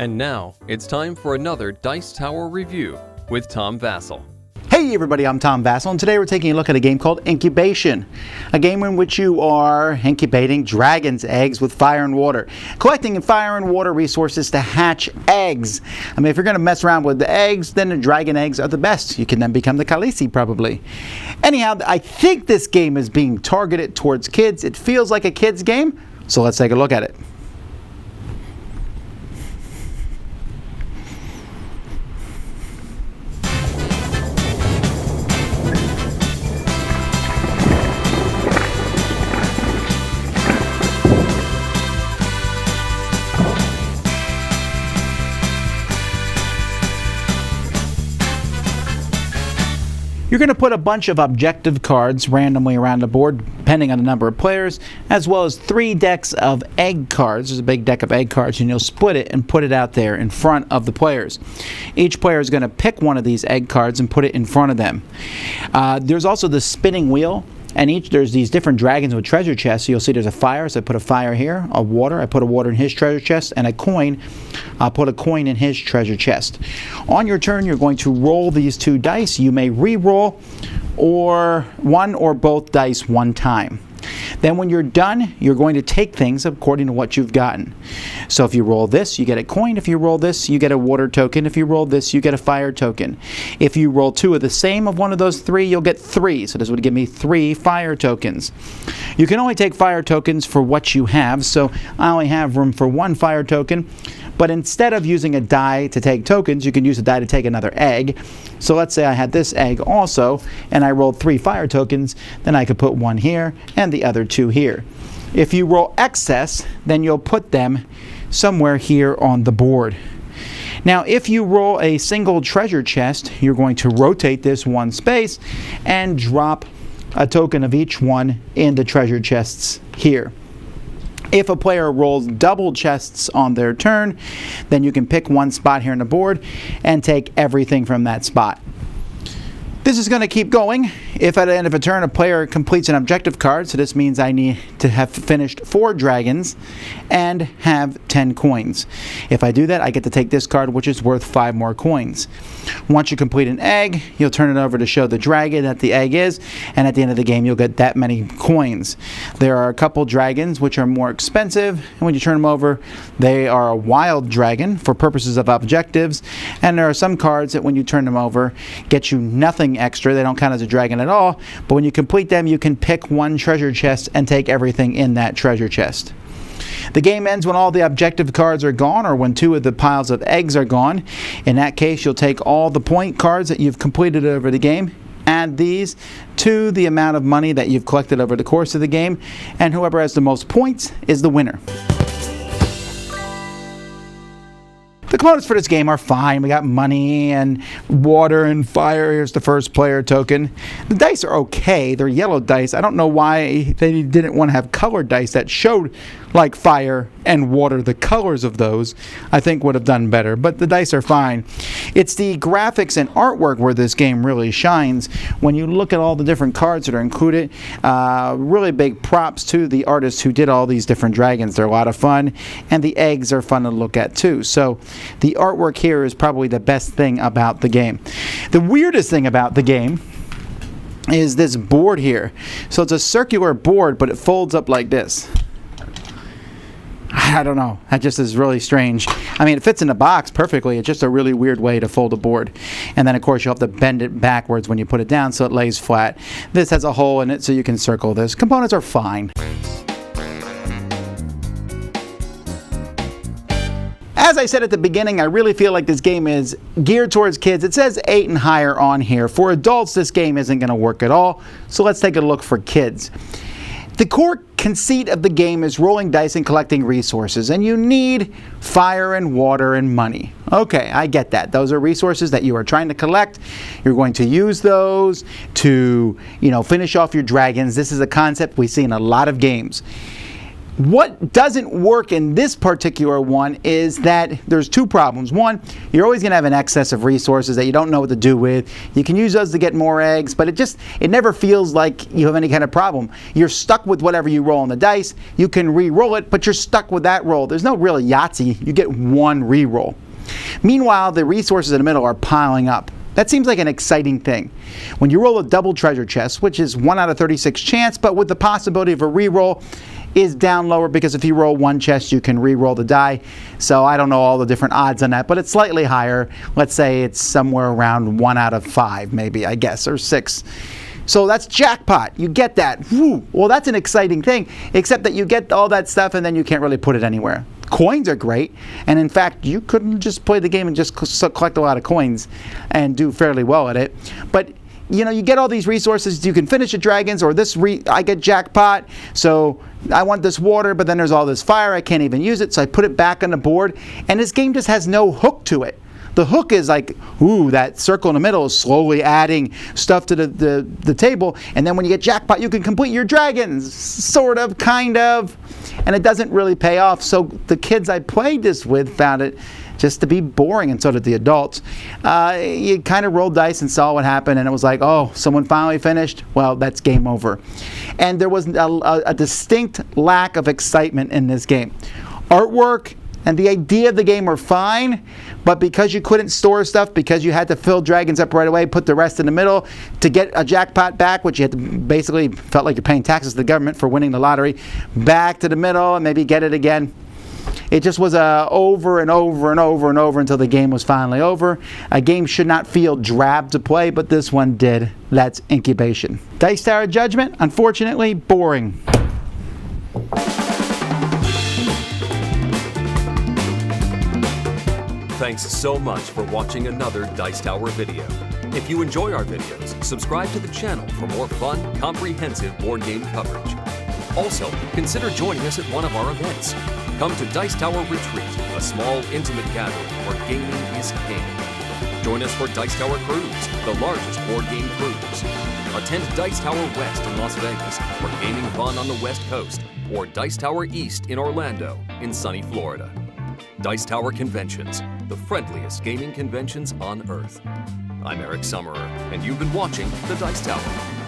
And now, it's time for another Dice Tower review with Tom Vasel. Hey everybody, I'm Tom Vasel, and today we're taking a look at a game called Incubation. A game in which you are incubating dragon's eggs with fire and water. Collecting fire and water resources to hatch eggs. I mean, if you're going to mess around with the eggs, then the dragon eggs are the best. You can then become the Khaleesi, probably. Anyhow, I think this game is being targeted towards kids. It feels like a kid's game, so let's take a look at it. You're going to put a bunch of objective cards randomly around the board, depending on the number of players, as well as 3 decks of egg cards. There's a big deck of egg cards, and you'll split it and put it out there in front of the players. Each player is going to pick one of these egg cards and put it in front of them. There's also the spinning wheel. And there's these different dragons with treasure chests. So you'll see there's a fire, so I put a fire here, a water, I put a water in his treasure chest, and a coin, I'll put a coin in his treasure chest. On your turn, you're going to roll these 2 dice. You may re-roll or one or both dice one time. Then when you're done, you're going to take things according to what you've gotten. So if you roll this, you get a coin. If you roll this, you get a water token. If you roll this, you get a fire token. If you roll 2 of the same of one of those 3, you'll get 3. So this would give me 3 fire tokens. You can only take fire tokens for what you have, so I only have room for 1 fire token. But instead of using a die to take tokens, you can use a die to take another egg. So let's say I had this egg also, and I rolled 3 fire tokens, then I could put 1 here and the other 2 here. If you roll excess, then you'll put them somewhere here on the board. Now, if you roll a single treasure chest, you're going to rotate this 1 space and drop a token of each one in the treasure chests here. If a player rolls double chests on their turn, then you can pick 1 spot here on the board and take everything from that spot. This is going to keep going. If at the end of a turn a player completes an objective card, so this means I need to have finished 4 dragons and have 10 coins. If I do that, I get to take this card, which is worth 5 more coins. Once you complete an egg, you'll turn it over to show the dragon that the egg is, and at the end of the game you'll get that many coins. There are a couple dragons which are more expensive, and when you turn them over, they are a wild dragon for purposes of objectives, and there are some cards that when you turn them over get you nothing extra. They don't count as a dragon at all, but when you complete them, you can pick 1 treasure chest and take everything in that treasure chest. The game ends when all the objective cards are gone, or when 2 of the piles of eggs are gone. In that case, you'll take all the point cards that you've completed over the game, add these to the amount of money that you've collected over the course of the game, and whoever has the most points is the winner. The components for this game are fine. We got money and water and fire. Here's the first player token. The dice are okay. They're yellow dice. I don't know why they didn't want to have colored dice that showed like fire and water. The colors of those I think would have done better, but the dice are fine. It's the graphics and artwork where this game really shines. When you look at all the different cards that are included, really big props to the artists who did all these different dragons. They're a lot of fun, and the eggs are fun to look at too. So the artwork here is probably the best thing about the game. The weirdest thing about the game is this board here. So it's a circular board, but it folds up like this. I don't know. That just is really strange. I mean, it fits in the box perfectly. It's just a really weird way to fold a board. And then, of course, you'll have to bend it backwards when you put it down so it lays flat. This has a hole in it so you can circle this. Components are fine. As I said at the beginning, I really feel like this game is geared towards kids. It says 8 and higher on here. For adults, this game isn't going to work at all. So let's take a look for kids. The core conceit of the game is rolling dice and collecting resources, and you need fire and water and money. Okay, I get that. Those are resources that you are trying to collect. You're going to use those to, finish off your dragons. This is a concept we see in a lot of games. What doesn't work in this particular one is that there's two problems. One, you're always going to have an excess of resources that you don't know what to do with. You can use those to get more eggs, but it never feels like you have any kind of problem. You're stuck with whatever you roll on the dice. You can re-roll it, but you're stuck with that roll. There's no real Yahtzee. You get one re-roll. Meanwhile, the resources in the middle are piling up. That seems like an exciting thing. When you roll a double treasure chest, which is 1 out of 36 chance, but with the possibility of a re-roll, is down lower because if you roll one chest, you can re-roll the die. So I don't know all the different odds on that, but it's slightly higher. Let's say it's somewhere around 1 out of 5, maybe, I guess, or 6. So that's jackpot. You get that. Woo. Well, that's an exciting thing, except that you get all that stuff and then you can't really put it anywhere. Coins are great, and in fact, you couldn't just play the game and just collect a lot of coins and do fairly well at it. But you get all these resources. You can finish the dragons, or I get jackpot, so I want this water, but then there's all this fire. I can't even use it, so I put it back on the board, and this game just has no hook to it. The hook is like, that circle in the middle is slowly adding stuff to the table, and then when you get jackpot, you can complete your dragons, sort of, kind of, and it doesn't really pay off. So the kids I played this with found it just to be boring, and so did the adults. You kind of rolled dice and saw what happened, and it was like, oh, someone finally finished? Well, that's game over. And there was a distinct lack of excitement in this game. Artwork and the idea of the game were fine, but because you couldn't store stuff, because you had to fill dragons up right away, put the rest in the middle to get a jackpot back, which you had to basically felt like you're paying taxes to the government for winning the lottery, back to the middle and maybe get it again. It just was over and over and over and over until the game was finally over. A game should not feel drab to play, but this one did. That's Incubation. Dice Tower Judgment, unfortunately, boring. Thanks so much for watching another Dice Tower video. If you enjoy our videos, subscribe to the channel for more fun, comprehensive board game coverage. Also, consider joining us at one of our events. Come to Dice Tower Retreat, a small, intimate gathering where gaming is king. Join us for Dice Tower Cruise, the largest board game cruise. Attend Dice Tower West in Las Vegas, for gaming fun on the West Coast, or Dice Tower East in Orlando, in sunny Florida. Dice Tower Conventions, the friendliest gaming conventions on Earth. I'm Eric Summerer, and you've been watching the Dice Tower.